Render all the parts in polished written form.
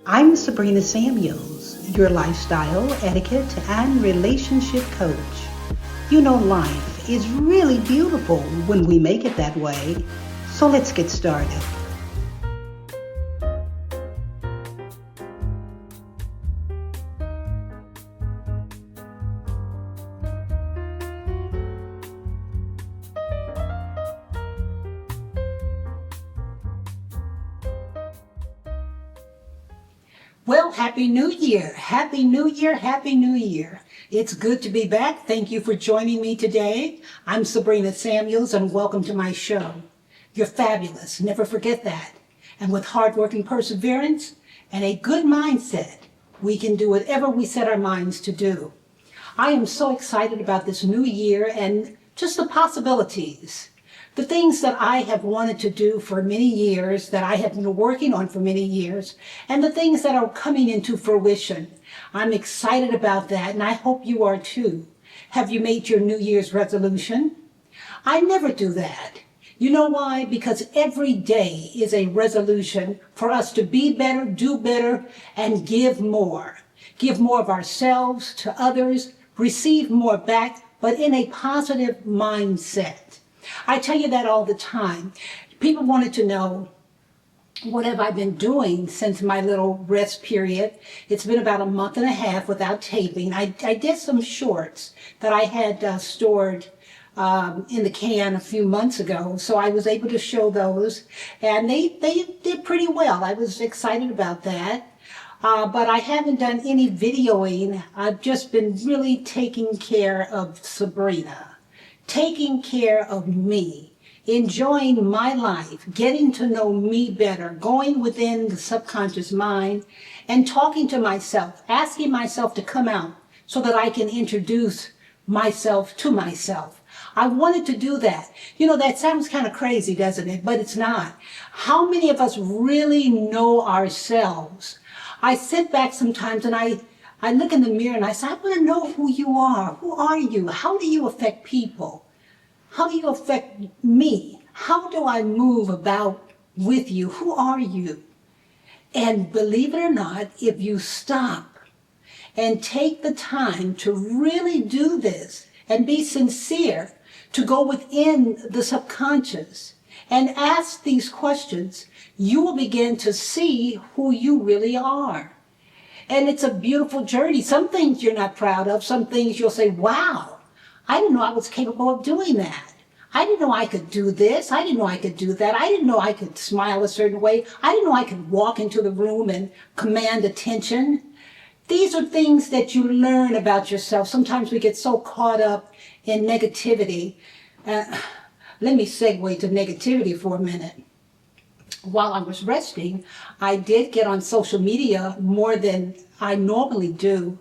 I'm Sabrina Samuels, your lifestyle, etiquette, and relationship coach. You know, life is really beautiful when we make it that way. So let's get started. Well, Happy New Year. Happy New Year. Happy New Year. It's good to be back. Thank you for joining me today. I'm Sabrina Samuels and welcome to my show. You're fabulous. Never forget that. And with hard work and perseverance and a good mindset, we can do whatever we set our minds to do. I am so excited about this new year and just the possibilities. The things that I have wanted to do for many years, that I have been working on for many years, and the things that are coming into fruition. I'm excited about that, and I hope you are too. Have you made your New Year's resolution? I never do that. You know why? Because every day is a resolution for us to be better, do better, and give more. Give more of ourselves to others, receive more back, but in a positive mindset. I tell you that all the time. People wanted to know, what have I been doing since my little rest period? It's been about a month and a half without taping. I did some shorts that I had stored in the can a few months ago, so I was able to show those, and they did pretty well. I was excited about that. But I haven't done any videoing. I've just been really taking care of Sabrina. Taking care of me, enjoying my life, getting to know me better, going within the subconscious mind and talking to myself, asking myself to come out so that I can introduce myself to myself. I wanted to do that. You know, that sounds kind of crazy, doesn't it? But it's not. How many of us really know ourselves? I sit back sometimes and I look in the mirror and I say, I want to know who you are. Who are you? How do you affect people? How do you affect me? How do I move about with you? Who are you? And believe it or not, if you stop and take the time to really do this and be sincere, to go within the subconscious and ask these questions, you will begin to see who you really are. And it's a beautiful journey. Some things you're not proud of. Some things you'll say, wow, I didn't know I was capable of doing that. I didn't know I could do this. I didn't know I could do that. I didn't know I could smile a certain way. I didn't know I could walk into the room and command attention. These are things that you learn about yourself. Sometimes we get so caught up in negativity. Let me segue to negativity for a minute. While I was resting, I did get on social media more than I normally do.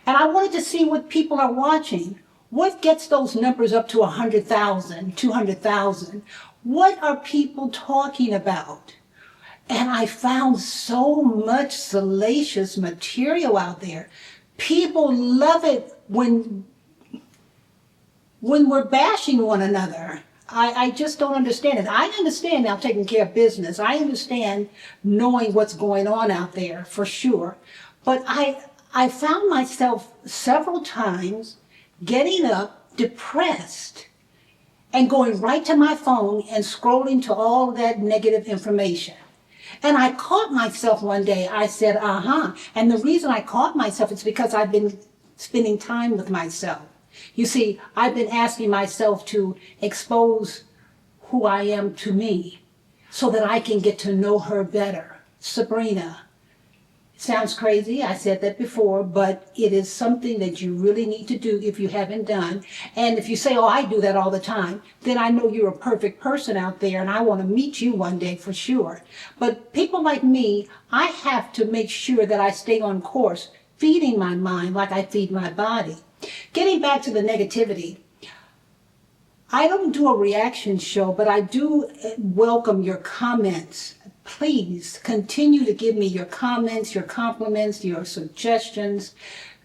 And I wanted to see what people are watching. What gets those numbers up to 100,000, 200,000? What are people talking about? And I found so much salacious material out there. People love it when we're bashing one another. I just don't understand it. I understand now taking care of business. I understand knowing what's going on out there for sure. But I found myself several times getting up depressed and going right to my phone and scrolling to all that negative information. And I caught myself one day. I said, And the reason I caught myself is because I've been spending time with myself. You see, I've been asking myself to expose who I am to me so that I can get to know her better. Sabrina. Sounds crazy, I said that before, but it is something that you really need to do if you haven't done. And if you say, oh, I do that all the time, then I know you're a perfect person out there and I want to meet you one day for sure. But people like me, I have to make sure that I stay on course, feeding my mind like I feed my body. Getting back to the negativity, I don't do a reaction show, but I do welcome your comments. Please continue to give me your comments, your compliments, your suggestions.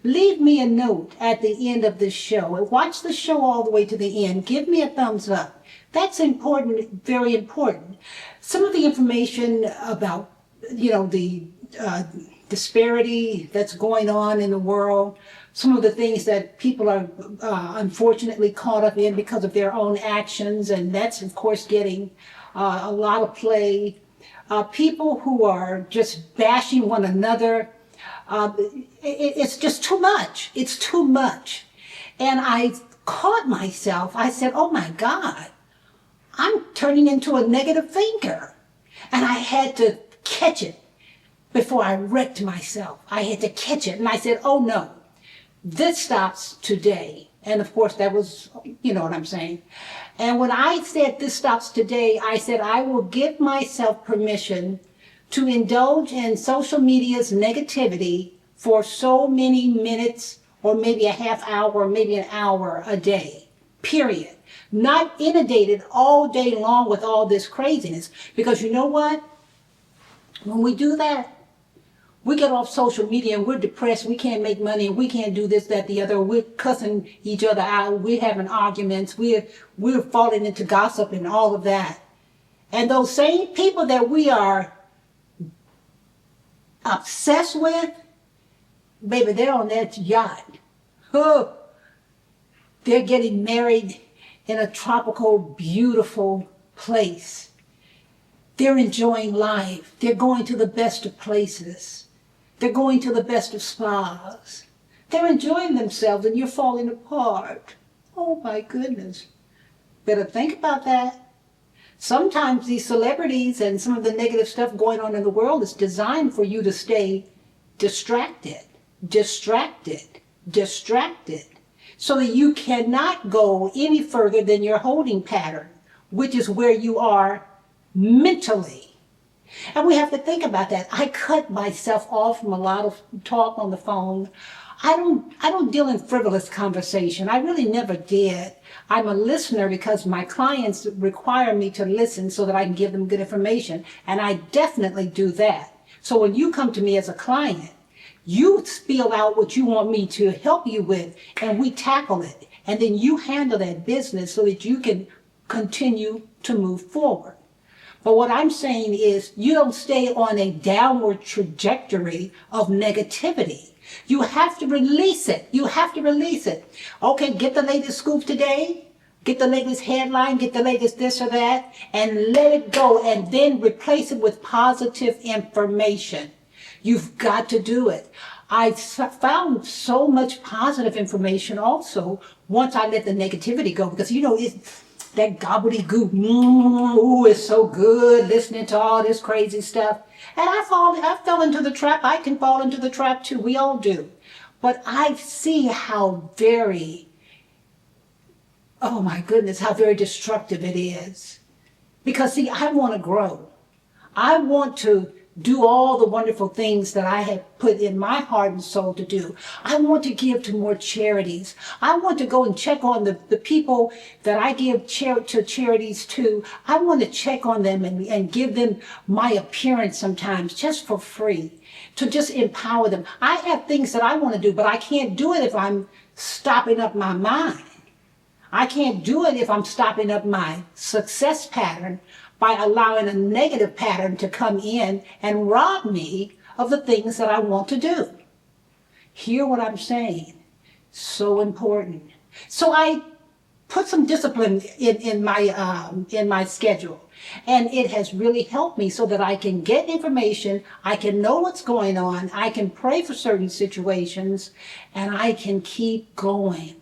Leave me a note at the end of this show. Watch the show all the way to the end. Give me a thumbs up. That's important, very important. Some of the information about, the disparity that's going on in the world, some of the things that people are unfortunately caught up in because of their own actions, and that's of course getting a lot of play. People who are just bashing one another, it's just too much. It's too much. And I caught myself, I said, oh my God, I'm turning into a negative thinker. And I had to catch it before I wrecked myself. I had to catch it. And I said, oh no, this stops today. And of course that was, you know what I'm saying. And when I said this stops today, I said I will give myself permission to indulge in social media's negativity for so many minutes or maybe a half hour or maybe an hour a day, period. Not inundated all day long with all this craziness. Because you know what? When we do that, we get off social media and we're depressed, we can't make money, and we can't do this, that, the other. We're cussing each other out, we're having arguments, we're falling into gossip and all of that. And those same people that we are obsessed with, baby, they're on that yacht. Oh, they're getting married in a tropical, beautiful place. They're enjoying life. They're going to the best of places. They're going to the best of spas. They're enjoying themselves and you're falling apart. Oh my goodness. Better think about that. Sometimes these celebrities and some of the negative stuff going on in the world is designed for you to stay distracted, so that you cannot go any further than your holding pattern, which is where you are mentally. And we have to think about that. I cut myself off from a lot of talk on the phone. I don't deal in frivolous conversation. I really never did. I'm a listener because my clients require me to listen so that I can give them good information. And I definitely do that. So when you come to me as a client, you spill out what you want me to help you with, and we tackle it. And then you handle that business so that you can continue to move forward. But what I'm saying is you don't stay on a downward trajectory of negativity. You have to release it. You have to release it. Okay, get the latest scoop today. Get the latest headline. Get the latest this or that. And let it go. And then replace it with positive information. You've got to do it. I found so much positive information also once I let the negativity go. Because, you know, it's that gobbledygook, ooh, it's so good listening to all this crazy stuff. And I fell into the trap. I can fall into the trap too. We all do. But I see how very, oh my goodness, how very destructive it is. Because see, I want to grow. I want to do all the wonderful things that I have put in my heart and soul to do. I want to give to more charities. I want to go and check on the people that I give to charities to. I want to check on them and give them my appearance sometimes just for free, to just empower them. I have things that I want to do, but I can't do it if I'm stopping up my mind. I can't do it if I'm stopping up my success pattern by allowing a negative pattern to come in and rob me of the things that I want to do. Hear what I'm saying? So important. So I put some discipline in my schedule, and it has really helped me so that I can get information, I can know what's going on, I can pray for certain situations, and I can keep going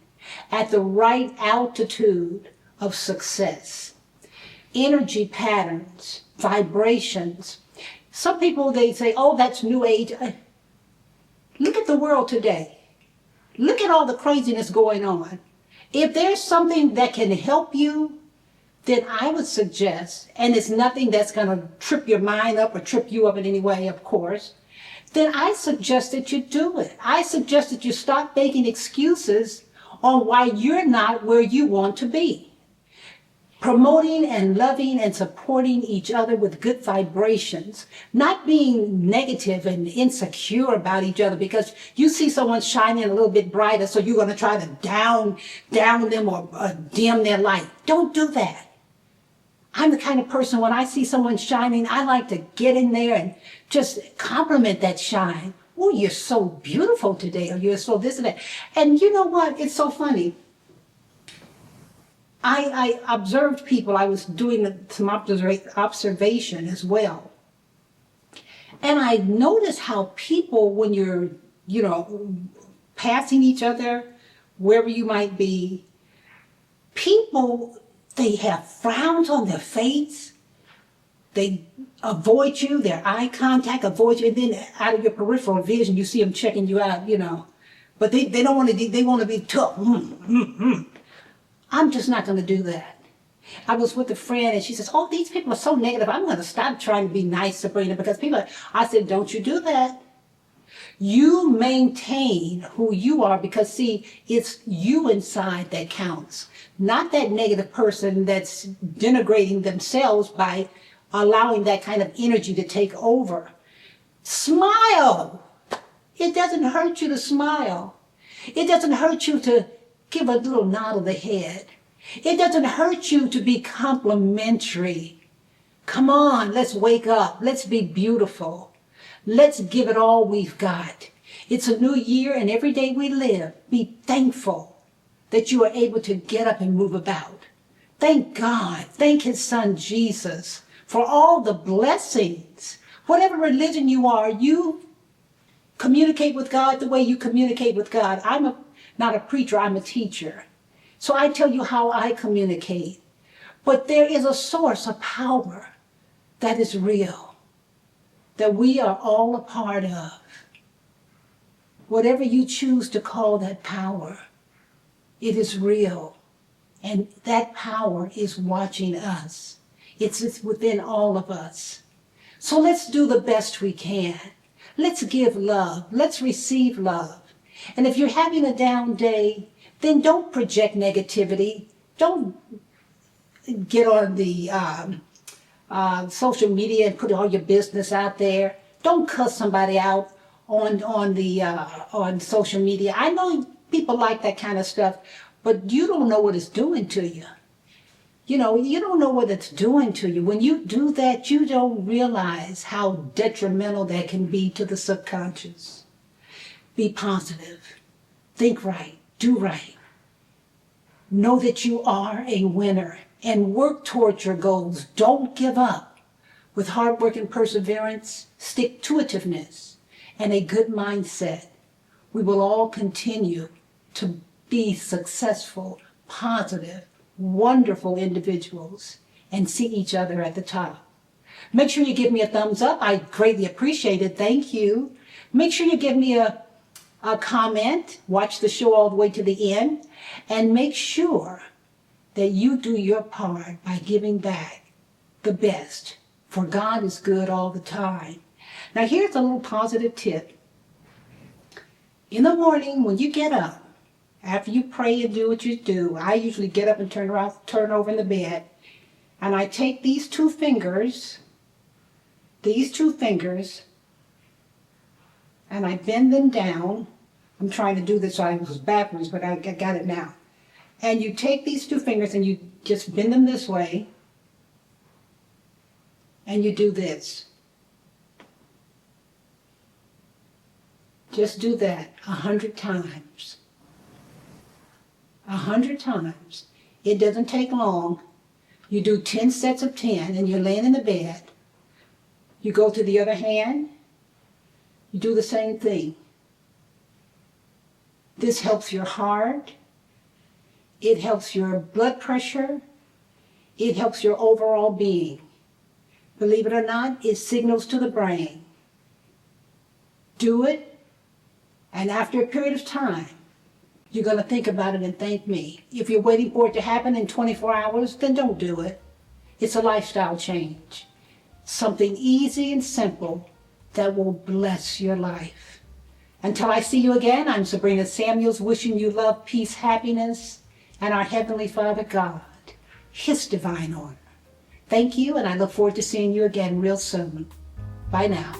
at the right altitude of success. Energy patterns, vibrations. Some people, they say, oh, that's new age. Look at the world today. Look at all the craziness going on. If there's something that can help you, then I would suggest, and it's nothing that's going to trip your mind up or trip you up in any way, of course, then I suggest that you do it. I suggest that you stop making excuses on why you're not where you want to be. Promoting and loving and supporting each other with good vibrations, not being negative and insecure about each other because you see someone shining a little bit brighter, so you're going to try to down them or dim their light. Don't do that. I'm the kind of person, when I see someone shining, I like to get in there and just compliment that shine. Oh, you're so beautiful today, or you're so this and that. And you know what? It's so funny. I observed people. I was doing some observation as well. And I noticed how people, when you're, passing each other, wherever you might be, people, they have frowns on their face. They avoid you, their eye contact avoids you, and then out of your peripheral vision, you see them checking you out, But they don't want to be, they want to be tough. I'm just not going to do that. I was with a friend and she says, oh, these people are so negative. I'm going to stop trying to be nice, Sabrina, because I said, don't you do that. You maintain who you are because, see, it's you inside that counts, not that negative person that's denigrating themselves by allowing that kind of energy to take over. Smile. It doesn't hurt you to smile. It doesn't hurt you to give a little nod of the head. It doesn't hurt you to be complimentary. Come on, let's wake up. Let's be beautiful. Let's give it all we've got. It's a new year, and every day we live, be thankful that you are able to get up and move about. Thank God. Thank His Son, Jesus, for all the blessings. Whatever religion you are, you communicate with God the way you communicate with God. I'm not a preacher, I'm a teacher. So I tell you how I communicate. But there is a source of power that is real, that we are all a part of. Whatever you choose to call that power, it is real. And that power is watching us. It's within all of us. So let's do the best we can. Let's give love. Let's receive love. And if you're having a down day, then don't project negativity. Don't get on the social media and put all your business out there. Don't cuss somebody out on social media. I know people like that kind of stuff, but you don't know what it's doing to you. You don't know what it's doing to you. When you do that, you don't realize how detrimental that can be to the subconscious. Be positive. Think right. Do right. Know that you are a winner and work towards your goals. Don't give up. With hard work and perseverance, stick-to-itiveness, and a good mindset, we will all continue to be successful, positive, wonderful individuals and see each other at the top. Make sure you give me a thumbs up. I greatly appreciate it. Thank you. Make sure you give me a comment. Watch the show all the way to the end. And make sure that you do your part by giving back the best. For God is good all the time. Now here's a little positive tip. In the morning when you get up, after you pray and do what you do, I usually get up and turn over in the bed, and I take these two fingers, and I bend them down. I'm trying to do this so I was backwards, but I got it now. And you take these two fingers and you just bend them this way, and you do this. Just do that 100 times. 100 times. It doesn't take long. You do 10 sets of 10 and you're laying in the bed. You go to the other hand. You do the same thing. This helps your heart. It helps your blood pressure. It helps your overall being. Believe it or not, it signals to the brain. Do it, and after a period of time, you're going to think about it and thank me. If you're waiting for it to happen in 24 hours, then don't do it. It's a lifestyle change. Something easy and simple that will bless your life. Until I see you again, I'm Sabrina Samuels, wishing you love, peace, happiness, and our Heavenly Father God, His divine order. Thank you, and I look forward to seeing you again real soon. Bye now.